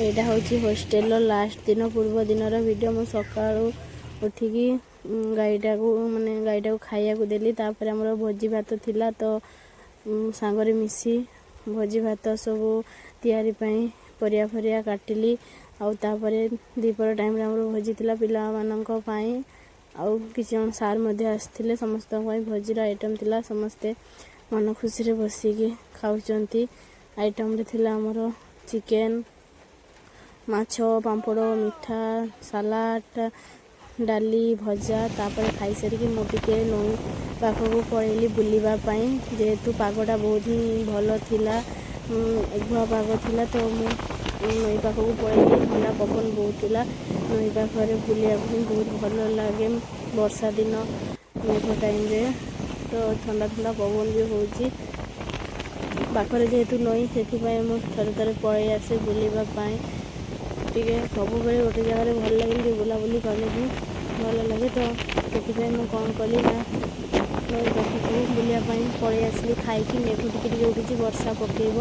ଏଇଟା ହେଉଛି ହଷ୍ଟେଲର ଲାଷ୍ଟ ଦିନ ପୂର୍ବ ଦିନର ଭିଡ଼ିଓ। ମୁଁ ସକାଳୁ ଉଠିକି ଗାଈଟାକୁ ଖାଇବାକୁ ଦେଲି। ତାପରେ ଆମର ଭୋଜି ଭାତ ଥିଲା, ତ ସାଙ୍ଗରେ ମିଶି ଭୋଜି ଭାତ ସବୁ ତିଆରି ପାଇଁ ପରିବା ଫରିବା କାଟିଲି। ଆଉ ତାପରେ ଦ୍ୱିପହର ଟାଇମ୍ରେ ଆମର ଭୋଜି ଥିଲା ପିଲାମାନଙ୍କ ପାଇଁ, ଆଉ କିଛି ଜଣ ସାର୍ ମଧ୍ୟ ଆସିଥିଲେ। ସମସ୍ତଙ୍କ ପାଇଁ ଭୋଜିର ଆଇଟମ୍ ଥିଲା। ସମସ୍ତେ ମନ ଖୁସିରେ ବସିକି ଖାଉଛନ୍ତି। ଆଇଟମ୍ରେ ଥିଲା ଆମର ଚିକେନ୍, ମାଛ, ପାମ୍ପଡ଼, ମିଠା, ସାଲାଡ଼, ଡାଲି, ଭଜା। ତାପରେ ଖାଇସାରିକି ମୁଁ ଟିକେ ନଈ ପାଖକୁ ପଳେଇଲି ବୁଲିବା ପାଇଁ, ଯେହେତୁ ପାଗଟା ବହୁତ ହିଁ ଭଲ ଥିଲା, ମେଘୁଆ ପାଗ ଥିଲା। ତ ମୁଁ ନଈ ପାଖକୁ ପଳେଇଲି। ଥଣ୍ଡା ପବନ ବହୁଥିଲା। ନଈ ପାଖରେ ବୁଲିବାକୁ ହିଁ ବହୁତ ଭଲ ଲାଗେ ବର୍ଷା ଦିନ ମେଘ ଟାଇମ୍ରେ, ତ ଥଣ୍ଡା ଥଣ୍ଡା ପବନ ବି ହେଉଛି ପାଖରେ ଯେହେତୁ ନଈ, ସେଥିପାଇଁ ମୁଁ ଥରେ ଥରେ ପଳେଇ ଆସେ ବୁଲିବା ପାଇଁ। ଟିକେ ସବୁବେଳେ ଗୋଟେ ଜାଗାରେ ଭଲ ଲାଗେନି, ଟିକେ ବୁଲାବୁଲି କଲେ ହିଁ ଭଲ ଲାଗେ। ତ ସେଥିପାଇଁ ମୁଁ କ'ଣ କଲି ନା ନଈ ପାଖକୁ ବୁଲିବା ପାଇଁ ପଳେଇ ଆସିଲି। ଖାଇକି ମେଘ ଟିକେ ଟିକେ ଉଠିଛି, ବର୍ଷା ପକେଇବ।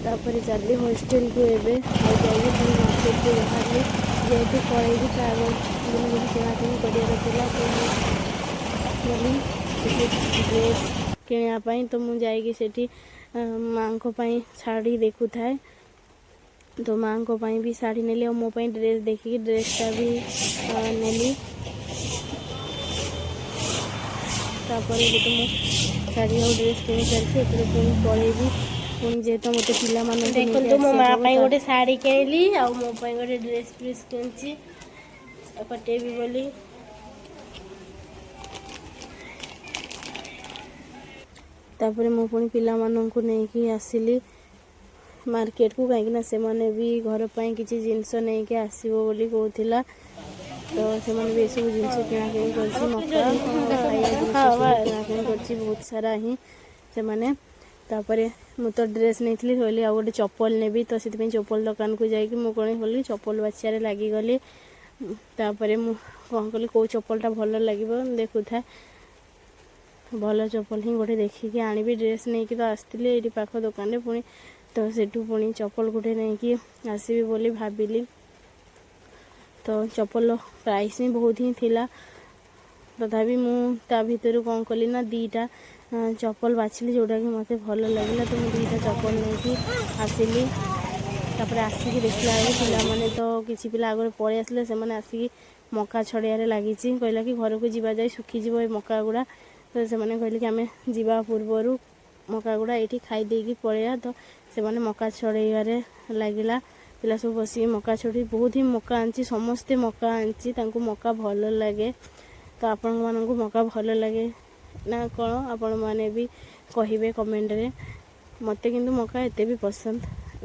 ତାପରେ ଚାଲିଲି ହଷ୍ଟେଲକୁ ଏବେ। ଆଉ ଯାଇକି ପୁଣି ମାର୍କେଟକୁ ବାହାରିଲି, ଯେହେତୁ ପଳେଇବି ତା ଆଗ ବୁଲି କିଣାକିଣି କରିବାର ଥିଲା। ତ ମୁଁ ଗଲି କିଛି ଡ୍ରେସ୍ କିଣିବା ପାଇଁ। ତ ମୁଁ ଯାଇକି ସେଠି ମାଆଙ୍କ ପାଇଁ ଶାଢ଼ୀ ଦେଖୁଥାଏ, ତ ମାଆଙ୍କ ପାଇଁ ବି ଶାଢ଼ୀ ନେଲି, ଆଉ ମୋ ପାଇଁ ଡ୍ରେସ୍ ଦେଖିକି ଡ୍ରେସ୍ଟା ବି ନେଲି। ତାପରେ ଯେହେତୁ ମୁଁ ଶାଢ଼ୀ ଆଉ ଡ୍ରେସ୍ କିଣି ସାରିଛି, ଏଥିରେ ପୁଣି ପଳେଇବି। ପୁଣି ଯେହେତୁ ମୋତେ ପିଲାମାନଙ୍କୁ ଦେଖନ୍ତୁ ମୋ ମା ପାଇଁ ଗୋଟେ ଶାଢ଼ୀ କିଣିଲି, ଆଉ ମୋ ପାଇଁ ଗୋଟେ ଡ୍ରେସ୍ ଫ୍ରେସ୍ କିଣିଛି ପଟେଇବି ବୋଲି। ତାପରେ ମୁଁ ପୁଣି ପିଲାମାନଙ୍କୁ ନେଇକି ଆସିଲି ମାର୍କେଟକୁ, କାହିଁକିନା ସେମାନେ ବି ଘର ପାଇଁ କିଛି ଜିନିଷ ନେଇକି ଆସିବ ବୋଲି କହୁଥିଲା। ତ ସେମାନେ ବି ଏସବୁ ଜିନିଷ କିଣାକିଣି କରିଛି, ମକା ଖାଇବା ଜିନିଷ ସବୁ କିଣାକିଣି କରିଛି ବହୁତ ସାରା ହିଁ ସେମାନେ। ତାପରେ ମୁଁ ତ ଡ୍ରେସ୍ ନେଇଥିଲି, କହିଲି ଆଉ ଗୋଟେ ଚପଲ ନେବି, ତ ସେଥିପାଇଁ ଚପଲ ଦୋକାନକୁ ଯାଇକି ମୁଁ କ'ଣ କଲି, ଚପଲ ବାଛିବାରେ ଲାଗିଗଲି। ତାପରେ ମୁଁ କ'ଣ କଲି, କେଉଁ ଚପଲଟା ଭଲ ଲାଗିବ ଦେଖୁଥାଏ, ଭଲ ଚପଲ ହିଁ ଗୋଟେ ଦେଖିକି ଆଣିବି। ଡ୍ରେସ୍ ନେଇକି ତ ଆସିଥିଲି ଏଇଠି ପାଖ ଦୋକାନରେ, ପୁଣି ତ ସେଠୁ ପୁଣି ଚପଲ ଗୋଟେ ନେଇକି ଆସିବି ବୋଲି ଭାବିଲି। ତ ଚପଲ ପ୍ରାଇସ୍ ହିଁ ବହୁତ ହିଁ ଥିଲା, ତଥାପି ମୁଁ ତା ଭିତରୁ କ'ଣ କଲି ନା ଦୁଇଟା ଚପଲ ବାଛିଲି ଯେଉଁଟାକି ମୋତେ ଭଲ ଲାଗିଲା। ତ ମୁଁ ଦୁଇଟା ଚପଲ ନେଇକି ଆସିଲି। ତାପରେ ଆସିକି ଦେଖିଲା ବେଳକୁ ପିଲାମାନେ ତ କିଛି ପିଲା ଆଗରେ ପଳେଇ ଆସିଲେ, ସେମାନେ ଆସିକି ମକା ଛଡ଼େଇବାରେ ଲାଗିଛି। କହିଲା କି ଘରକୁ ଯିବା ଯାଇ ଶୁଖିଯିବ ଏ ମକା ଗୁଡ଼ା। ତ ସେମାନେ କହିଲେ କି ଆମେ ଯିବା ପୂର୍ବରୁ ମକା ଗୁଡ଼ା ଏଇଠି ଖାଇ ଦେଇକି ପଳେଇବା। ତ ସେମାନେ ମକା ଛଡ଼େଇବାରେ ଲାଗିଲା। ପିଲା ସବୁ ବସିକି ମକା ଛଡ଼େଇ, ବହୁତ ହିଁ ମକା ଆଣିଛି, ସମସ୍ତେ ମକା ଆଣିଛି, ତାଙ୍କୁ ମକା ଭଲ ଲାଗେ। ତ ଆପଣମାନଙ୍କୁ ମକା ଭଲ ଲାଗେ ନା କ'ଣ, ଆପଣମାନେ ବି କହିବେ କମେଣ୍ଟରେ। ମୋତେ କିନ୍ତୁ ମକା ଏତେ ବି ପସନ୍ଦ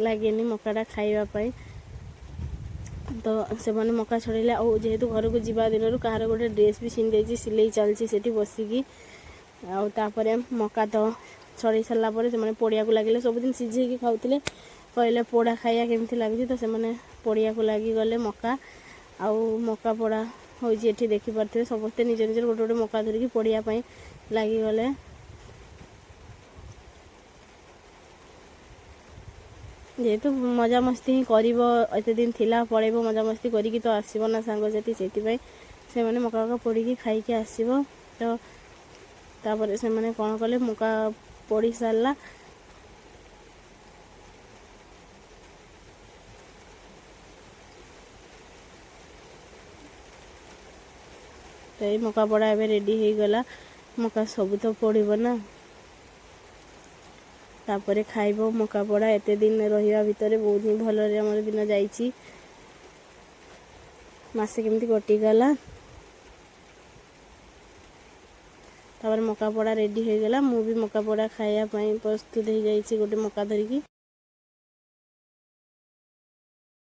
ଲାଗେନି ମକାଟା ଖାଇବା ପାଇଁ। ତ ସେମାନେ ମକା ଛଡ଼େଇଲେ, ଆଉ ଯେହେତୁ ଘରକୁ ଯିବା ଦିନରୁ କାହାର ଗୋଟେ ଡ୍ରେସ୍ ବି ଛିଣ୍ଡି ଯାଇଛି, ସିଲେଇ ଚାଲିଛି ସେଠି ବସିକି। ଆଉ ତାପରେ ମକା ତ ଛଡ଼େଇ ସାରିଲା ପରେ ସେମାନେ ପୋଡ଼ିବାକୁ ଲାଗିଲେ। ସବୁଦିନ ସିଝେଇକି ଖାଉଥିଲେ, କହିଲେ ପୋଡ଼ା ଖାଇବା କେମିତି ଲାଗୁଛି, ତ ସେମାନେ ପୋଡ଼ିବାକୁ ଲାଗିଗଲେ ମକା। ଆଉ ମକା ପୋଡ଼ା ହେଉଛି ଏଠି ଦେଖିପାରୁଥିବେ, ସମସ୍ତେ ନିଜ ନିଜର ଗୋଟେ ଗୋଟେ ମକା ଧରିକି ପୋଡ଼ିବା ପାଇଁ ଲାଗିଗଲେ। ଯେହେତୁ ମଜାମସ୍ତି ହିଁ କରିବ, ଏତେ ଦିନ ଥିଲା ପଳେଇବ, ମଜାମସ୍ତି କରିକି ତ ଆସିବ ନା ସାଙ୍ଗସାଥି, ସେଥିପାଇଁ ସେମାନେ ମକା ପୋଡ଼ିକି ଖାଇକି ଆସିବ। ତ ତାପରେ ସେମାନେ କ'ଣ କଲେ, ମକା ପୋଡ଼ି ସାରିଲା। ତ ଏଇ ମକା ପୋଡ଼ା ଏବେ ରେଡ଼ି ହେଇଗଲା। ମକା ସବୁ ତ ପୋଡ଼ିବ ନା, ତାପରେ ଖାଇବ ମକା ପୋଡ଼ା। ଏତେ ଦିନ ରହିବା ଭିତରେ ବହୁତ ହିଁ ଭଲରେ ଆମର ଦିନ ଯାଇଛି, ମାସେ କେମିତି କଟିଗଲା। ତାପରେ ମକା ପୋଡ଼ା ରେଡ଼ି ହେଇଗଲା। ମୁଁ ବି ମକା ପୋଡ଼ା ଖାଇବା ପାଇଁ ପ୍ରସ୍ତୁତ ହେଇଯାଇଛି, ଗୋଟେ ମକା ଧରିକି।